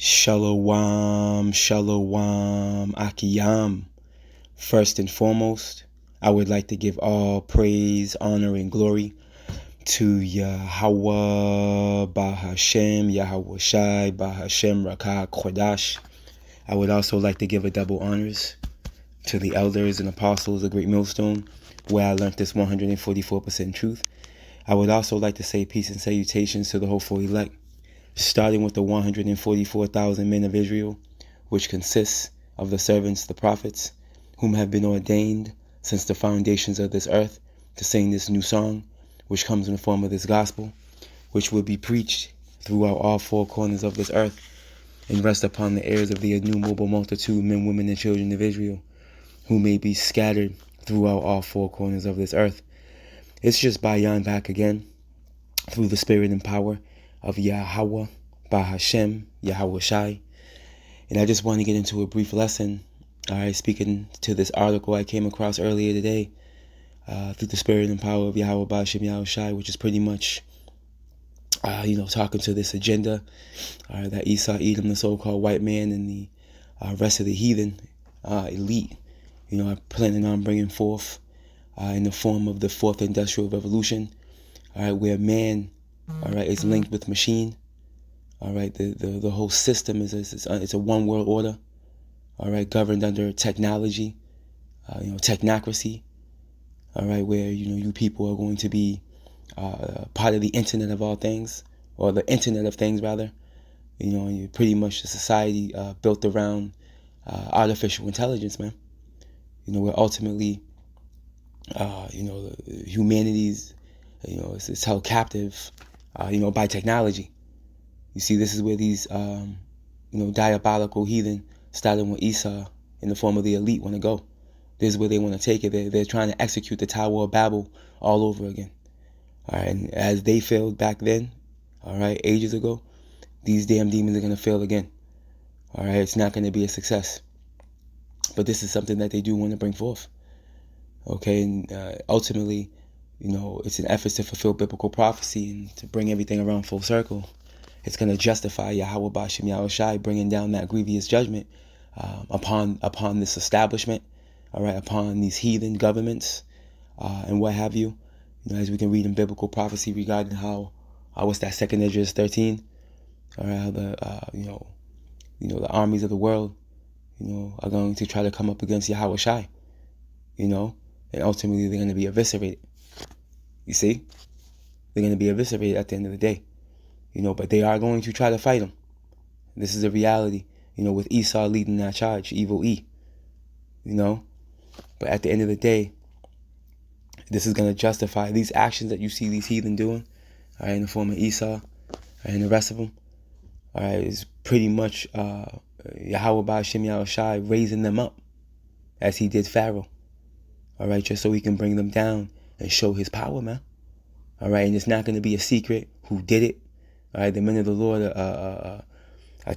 Shalom, shalom, akiyam. First and foremost, I would like to give all praise, honor, and glory to Yahweh, Bahashem, Yahweh Shai, Bahashem, Rakah, Kodash. I would also like to give a double honors to the elders and apostles of Great Millstone, where I learned this 144% truth. I would also like to say peace and salutations to the hopeful elect, starting with the 144,000 men of Israel, which consists of the servants, the prophets, whom have been ordained since the foundations of this earth to sing this new song, which comes in the form of this gospel, which will be preached throughout all four corners of this earth and rest upon the ears of the innumerable multitude, men, women, and children of Israel, who may be scattered throughout all four corners of this earth. It's just Bayan back again through the spirit and power of Yahweh, Bahashem, Yahweh Shai. And I just want to get into a brief lesson, speaking to this article I came across earlier today, through the spirit and power of Yahweh, Bahashem, Yahweh Shai, which is pretty much, talking to this agenda that Esau, Edom, the so-called white man, and the rest of the heathen elite, are planning on bringing forth in the form of the fourth industrial revolution, where man, is linked with machine. The whole system it's a one world order, governed under technology, technocracy, where you people are going to be part of the Internet of all things, or the Internet of things rather. You're pretty much a society built around artificial intelligence, man. Where ultimately, humanity's, it's held captive, by technology. You see, this is where these, diabolical heathen, starting with Esau in the form of the elite, want to go. This is where they want to take it. They're trying to execute the Tower of Babel all over again. And as they failed back then, ages ago, these damn demons are going to fail again. It's not going to be a success. But this is something that they do want to bring forth. And ultimately, it's an effort to fulfill biblical prophecy and to bring everything around full circle. It's going to justify Yahweh Bashem Yahweh Shai bringing down that grievous judgment upon this establishment, upon these heathen governments and what have you. As we can read in biblical prophecy regarding how what's that, 2nd Esdras 13, how the the armies of the world are going to try to come up against Yahweh Shai, and ultimately they're going to be eviscerated. You see, they're going to be eviscerated at the end of the day. But they are going to try to fight him. This is a reality, with Esau leading that charge, evil E. But at the end of the day, this is going to justify these actions that you see these heathen doing, in the form of Esau and the rest of them. Is pretty much Yahweh Ba'ashem Yahweh Shai raising them up as he did Pharaoh. Just so he can bring them down and show his power, man. And it's not going to be a secret who did it. The men of the Lord are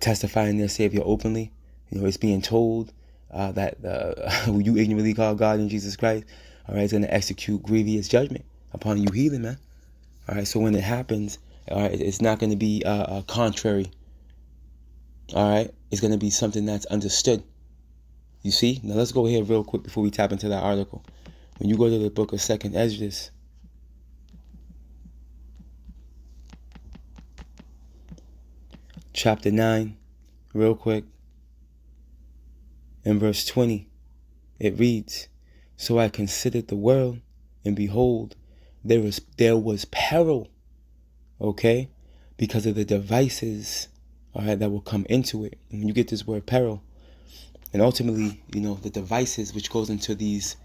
testifying their Savior openly. It's being told that who you ignorantly call God in Jesus Christ, is going to execute grievous judgment upon you heathen, man. So when it happens, it's not going to be contrary. It's going to be something that's understood. You see? Now let's go here real quick before we tap into that article. When you go to the book of 2nd Esdras, chapter 9, real quick, in verse 20, it reads, "So I considered the world, and behold, there was peril, because of the devices, that will come into it." And when you get this word peril, and ultimately, the devices which goes into these,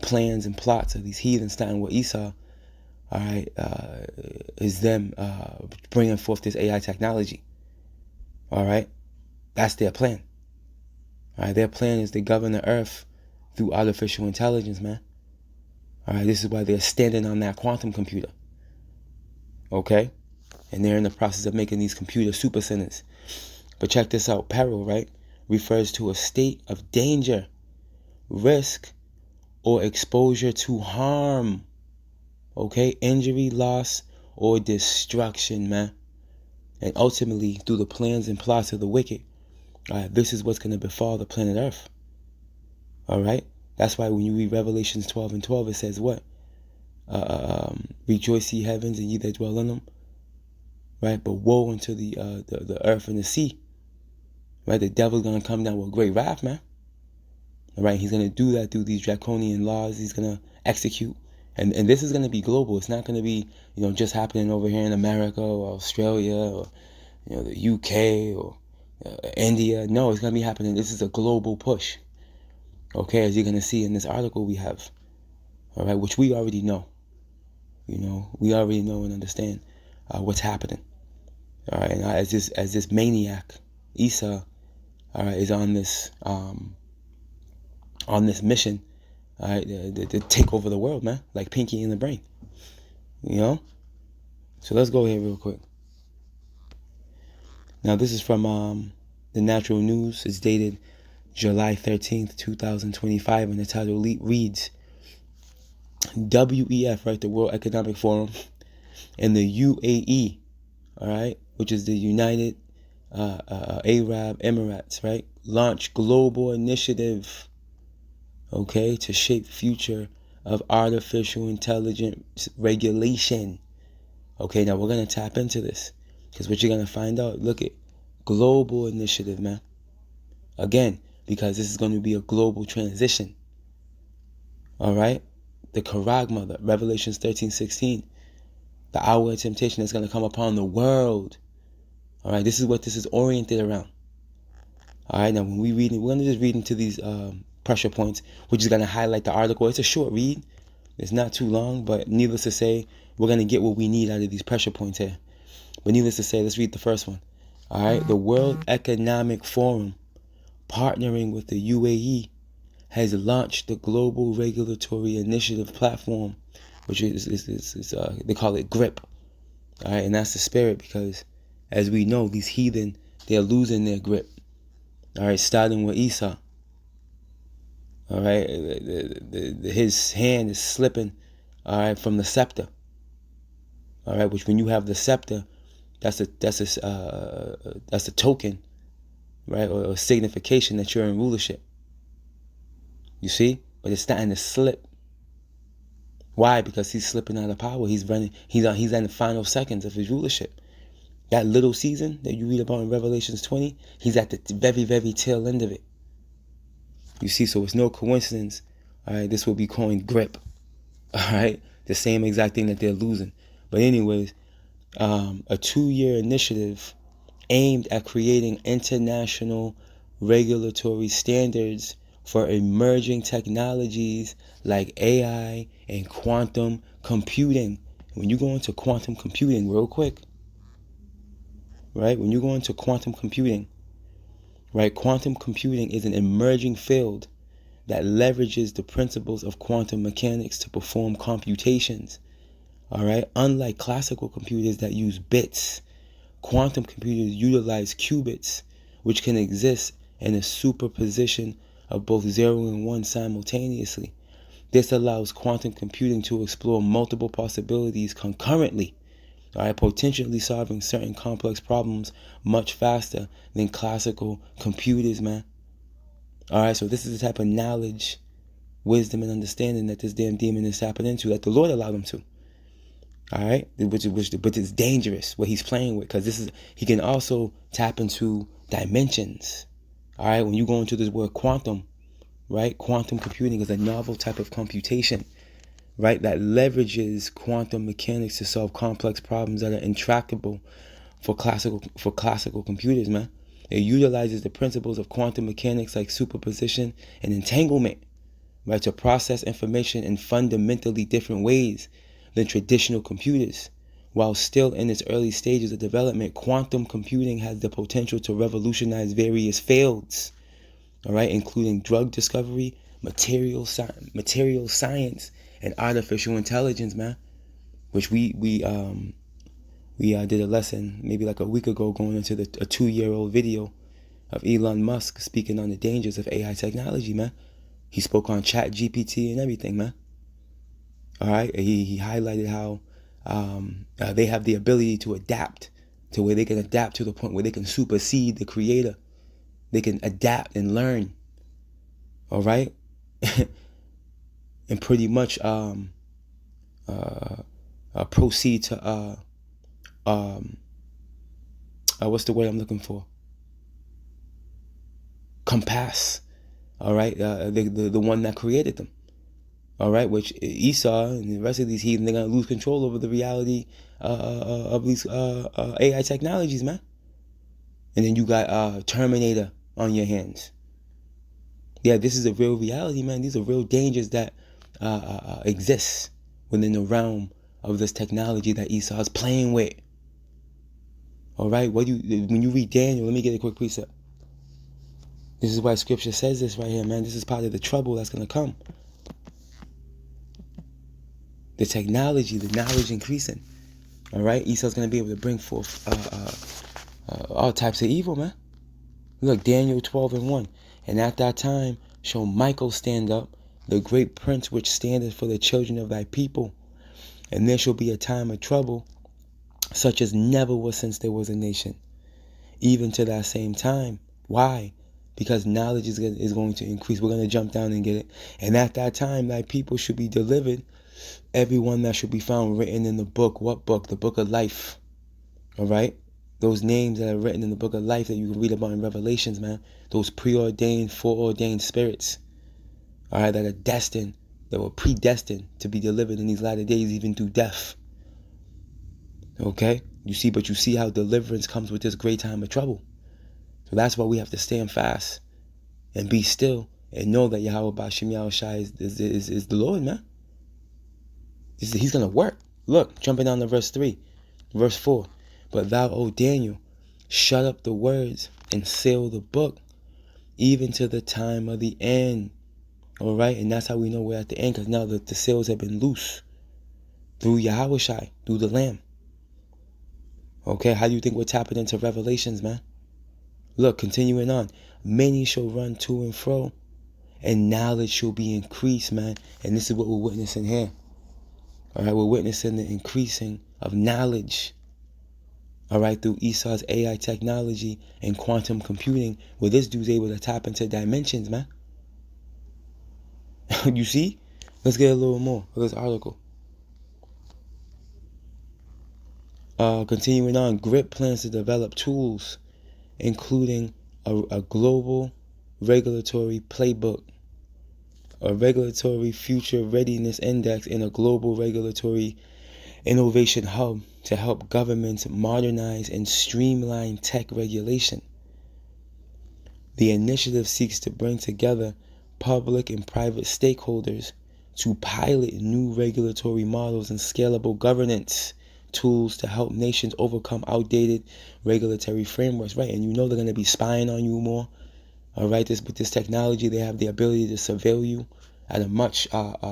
plans and plots of these heathens starting with Esau, is them bringing forth this AI technology. That's their plan. Their plan is to govern the earth through artificial intelligence, man. This is why they're standing on that quantum computer. And they're in the process of making these computer super centers. But check this out, peril, refers to a state of danger, risk, or exposure to harm. Injury, loss, or destruction, man. And ultimately, through the plans and plots of the wicked, this is what's going to befall the planet Earth. All right? That's why when you read Revelations 12 and 12, it says what? Rejoice ye heavens and ye that dwell in them. Right? But woe unto the earth and the sea. Right? The devil's going to come down with great wrath, man. All right? He's going to do that through these draconian laws he's going to execute. And this is going to be global. It's not going to be, just happening over here in America or Australia or, the UK or India. No, it's going to be happening. This is a global push. Okay, as you're going to see in this article we have. All right, which we already know. We already know and understand what's happening. All right, and as this maniac, Esau, all right, is on this mission, all right, to take over the world, man, like Pinky in the Brain. So let's go here real quick. Now this is from the Natural News. It's dated July 13th, 2025, and the title reads, WEF, right, the World Economic Forum, and the UAE, all right, which is the United Arab Emirates, right, launch global initiative, okay, to shape future of artificial intelligence regulation. Okay, now we're going to tap into this, because what you're going to find out, look at global initiative, man. Again, because this is going to be a global transition. All right? The charagma, the Revelations 13:16, the hour of temptation is going to come upon the world. All right? This is what this is oriented around. All right? Now, when we read it, we're going to just read into these pressure points, which is going to highlight the article. It's a short read. It's not too long, but needless to say, we're going to get what we need out of these pressure points here. But needless to say, let's read the first one. All right? The World Economic Forum, partnering with the UAE, has launched the Global Regulatory Initiative Platform, which is they call it GRIP. All right? And that's the spirit, because as we know, these heathen, they're losing their grip. All right? Starting with Esau. All right? His hand is slipping, all right, from the scepter. All right? Which when you have the scepter, that's a token, right, or a signification that you're in rulership. You see? But it's starting to slip. Why? Because he's slipping out of power. He's in the final seconds of his rulership. That little season that you read about in Revelations 20, he's at the very, very tail end of it. You see? So it's no coincidence, all right, this will be coined GRIP. All right? The same exact thing that they're losing. But anyways, a 2-year initiative aimed at creating international regulatory standards for emerging technologies like AI and quantum computing. When you go into quantum computing real quick, right? When you go into quantum computing, right? Quantum computing is an emerging field that leverages the principles of quantum mechanics to perform computations. All right? Unlike classical computers that use bits, quantum computers utilize qubits, which can exist in a superposition of both 0 and 1 simultaneously. This allows quantum computing to explore multiple possibilities concurrently, all right, potentially solving certain complex problems much faster than classical computers, man. All right, so this is the type of knowledge, wisdom, and understanding that this damn demon is tapping into, that the Lord allowed him to. All right, but it's dangerous what he's playing with, because he can also tap into dimensions. All right, when you go into this word quantum, right? Quantum computing is a novel type of computation, right, that leverages quantum mechanics to solve complex problems that are intractable for classical computers, man. It utilizes the principles of quantum mechanics like superposition and entanglement, right, to process information in fundamentally different ways than traditional computers. While still in its early stages of development, quantum computing has the potential to revolutionize various fields, all right, including drug discovery, material science, and artificial intelligence, man. Which we did a lesson maybe like a week ago, going into a 2-year-old video of Elon Musk speaking on the dangers of AI technology, man. He spoke on ChatGPT and everything, man. All right, he highlighted how they have the ability to adapt to where they can adapt to the point where they can supersede the creator. They can adapt and learn. All right? And pretty much proceed to what's the word I'm looking for? Compass. All right? The one that created them. All right? Which Esau and the rest of these heathen, they're going to lose control over the reality of these AI technologies, man. And then you got Terminator on your hands. Yeah, this is a real reality, man. These are real dangers that exist within the realm of this technology that Esau is playing with. All right, when you read Daniel, let me get a quick precept. This is why Scripture says this right here, man. This is part of the trouble that's going to come. The technology, the knowledge increasing. All right, Esau's going to be able to bring forth all types of evil, man. Look, Daniel 12:1. And at that time shall Michael stand up, the great prince which standeth for the children of thy people. And there shall be a time of trouble, such as never was since there was a nation, even to that same time. Why? Because knowledge is going to increase. We're going to jump down and get it. And at that time, thy people should be delivered, everyone that should be found written in the book. What book? The book of life. All right? Those names that are written in the book of life that you can read about in Revelations, man. Those preordained, foreordained spirits. All right, that are destined, that were predestined to be delivered in these latter days, even through death. Okay? You see how deliverance comes with this great time of trouble. So that's why we have to stand fast and be still and know that Yahweh Ba'Shem Yahushua is the Lord, man. He's going to work. Look, jumping down to verse 3, verse 4. But thou, O Daniel, shut up the words and seal the book, even to the time of the end. All right? And that's how we know we're at the end, because now the seals have been loose through Yahushua, through the Lamb. Okay? How do you think we're tapping into Revelations, man? Look, continuing on. Many shall run to and fro, and knowledge shall be increased, man. And this is what we're witnessing here. All right? We're witnessing the increasing of knowledge. All right, through Esau's AI technology and quantum computing, where this dude's able to tap into dimensions, man. You see? Let's get a little more of this article. Continuing on, GRIP plans to develop tools, including a global regulatory playbook, a regulatory future readiness index, and a global regulatory innovation hub to help governments modernize and streamline tech regulation. The initiative seeks to bring together public and private stakeholders to pilot new regulatory models and scalable governance tools to help nations overcome outdated regulatory frameworks, right? And you know they're going to be spying on you more. All right, with this technology, they have the ability to surveil you at a much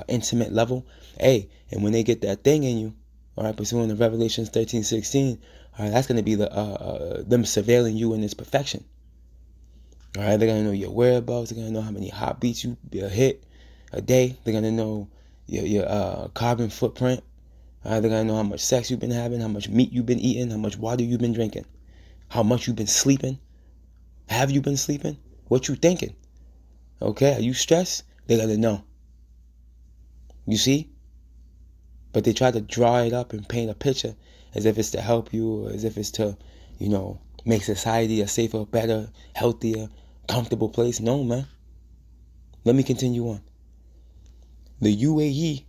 intimate level. Hey, and when they get that thing in you, all right, pursuing the Revelations 13:16, all right, that's going to be them surveilling you in its perfection. All right, they're going to know your whereabouts. They're going to know how many heartbeats you hit a day. They're going to know your carbon footprint. All right, they're going to know how much sex you've been having, how much meat you've been eating, how much water you've been drinking, how much you've been sleeping. Have you been sleeping? What you thinking? Okay, are you stressed? They're going to know. You see? But they try to draw it up and paint a picture as if it's to help you, or as if it's to, make society a safer, better, healthier, comfortable place. No, man. Let me continue on. The UAE,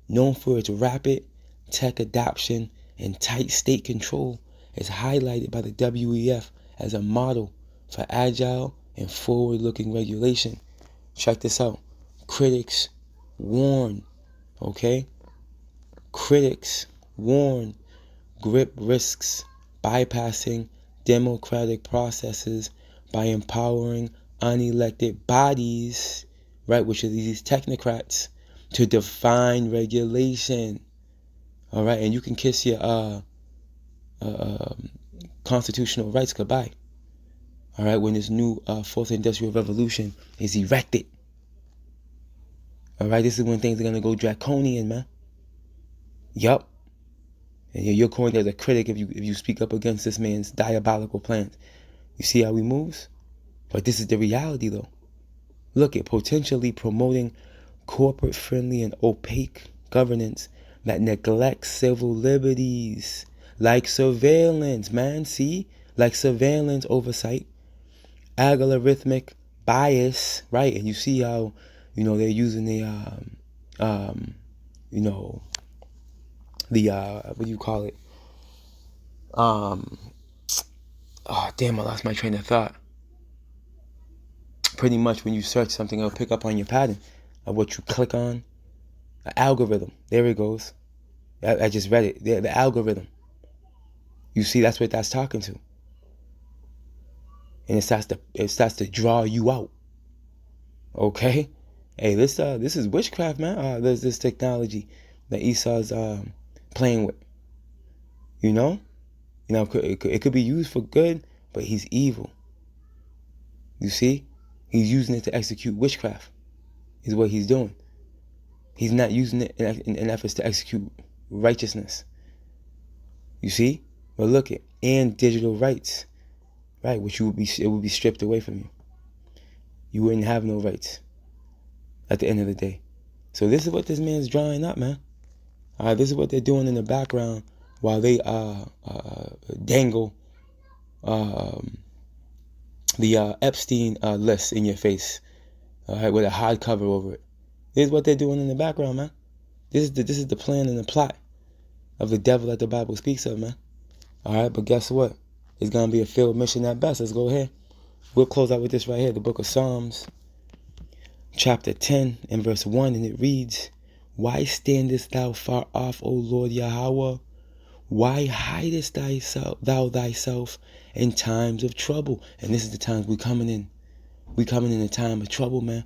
known for its rapid tech adoption and tight state control, is highlighted by the WEF as a model for agile and forward-looking regulation. Check this out. Critics warn, okay? Critics warn GRIP risks bypassing democratic processes by empowering unelected bodies, right, which are these technocrats, to define regulation. All right, and you can kiss your constitutional rights goodbye. All right, when this new fourth industrial revolution is erected. All right, this is when things are going to go draconian, man. Yup. And you're coined as a critic if you speak up against this man's diabolical plans. You see how he moves? But this is the reality, though. Look at potentially promoting corporate-friendly and opaque governance that neglects civil liberties, like surveillance, man. See? Like surveillance oversight, algorithmic bias, right? And you see how, they're using the, what do you call it? Oh, damn, I lost my train of thought. Pretty much when you search something, it'll pick up on your pattern of what you click on. An algorithm. There it goes. I just read it. The algorithm. You see, that's what that's talking to. And it starts to draw you out. Okay? Hey, this is witchcraft, man. There's this technology that Esau's playing with. It could be used for good, but he's evil. You see? He's using it to execute witchcraft. Is what he's doing. He's not using it in efforts to execute righteousness. You see? But look at, and digital rights, right? Which it would be stripped away from you. You wouldn't have no rights at the end of the day. So this is what this man's drawing up, man. This is what they're doing in the background while they dangle the Epstein list in your face, with a hard cover over it. This is what they're doing in the background, man. This is the plan and the plot of the devil that the Bible speaks of, man. All right, but guess what? It's gonna be a failed mission at best. Let's go ahead. We'll close out with this right here, the book of Psalms, chapter 10 and verse 1, and it reads, "Why standest thou far off, O Lord Yahweh? Why hidest thou thyself in times of trouble?" And this is the times we coming in. We coming in a time of trouble, man.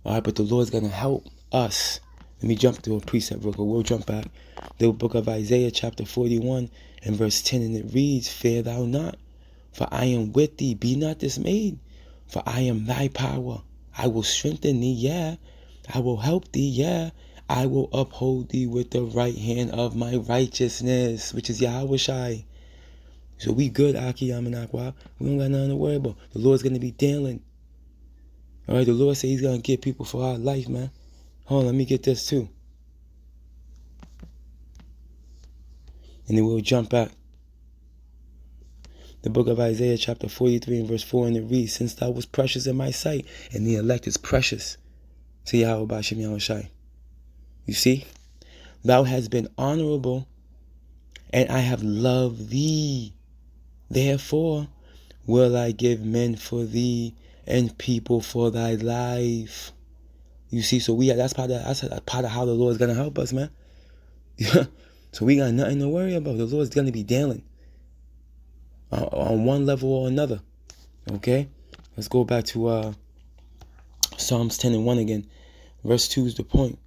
All right, but the Lord's going to help us. Let me jump to a precept real quick. We'll jump back. The book of Isaiah, chapter 41 and verse 10, and it reads, "Fear thou not, for I am with thee. Be not dismayed, for I am thy power. I will strengthen thee, yeah. I will help thee, yeah. I will uphold thee with the right hand of my righteousness," which is Yahweh Shai. So we good, Aki Yamanakwa. We don't got nothing to worry about. The Lord's going to be dealing. All right, the Lord said he's going to get people for our life, man. Hold on, let me get this too. And then we'll jump back. The book of Isaiah, chapter 43 and verse 4, and it reads, "Since thou was precious in my sight," and the elect is precious to Yahweh B'Shem Yahweh Shai. You see? "Thou hast been honorable, and I have loved thee. Therefore will I give men for thee, and people for thy life." You see, so that's part of how the Lord's gonna help us, man. So we got nothing to worry about. The Lord's gonna be dealing on one level or another. Okay, let's go back to Psalms 10 and 1 again. Verse 2 is the point.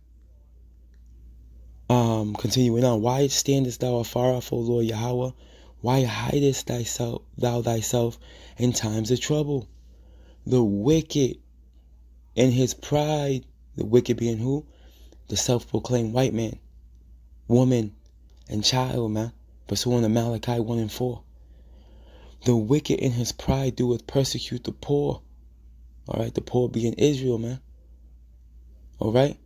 Continuing on, "Why standest thou afar off, O Lord Yahweh? Why hidest thou thyself in times of trouble? The wicked in his pride," the wicked being who? The self-proclaimed white man, woman, and child, man. Pursuing the Malachi 1 and 4. "The wicked in his pride doeth persecute the poor." All right, the poor being Israel, man. All right,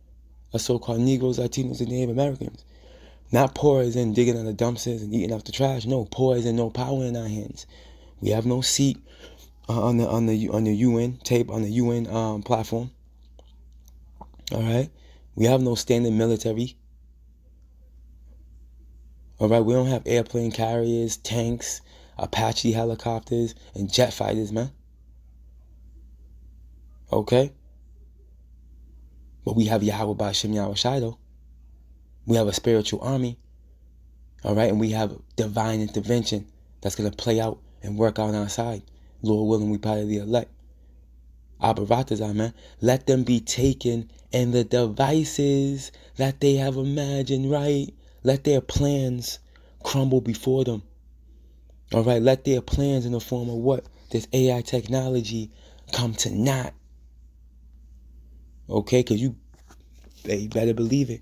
us so-called Negroes, Latinos, and Native Americans. Not poor as in digging on the dumpsters and eating off the trash. No, poor as in no power in our hands. We have no seat on the UN tape, on the UN platform. All right, we have no standing military. All right, we don't have airplane carriers, tanks, Apache helicopters, and jet fighters, man. Okay, but we have Yahweh B'Shem Yahweh Shai, though. We have a spiritual army. All right, and we have divine intervention that's going to play out and work out on our side. Lord willing, we part of the elect. Abaratazah, man. "Let them be taken and the devices that they have imagined, right? Let their plans crumble before them." All right, let their plans in the form of what? This AI technology come to naught. Okay, because you better believe it.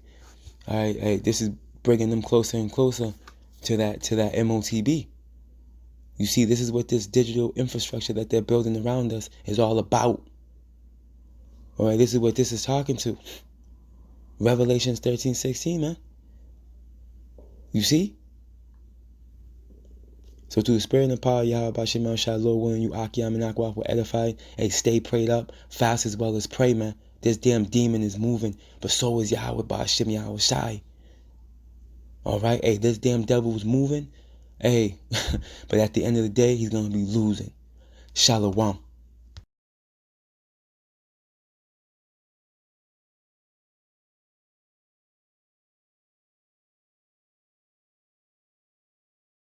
All right, hey, this is bringing them closer and closer to that MOTB. You see, this is what this digital infrastructure that they're building around us is all about. All right, this is what this is talking to. Revelations 13:16, man. You see? So through the spirit and the power of Yahweh Bashim Shai, Lord willing, you Akiyam and Akwaf will edify. Hey, stay prayed up, fast as well as pray, man. This damn demon is moving, but so is Yahweh Bashim Yahweh Shai. Alright, hey, this damn devil is moving. Hey, but at the end of the day, he's gonna be losing. Shalom.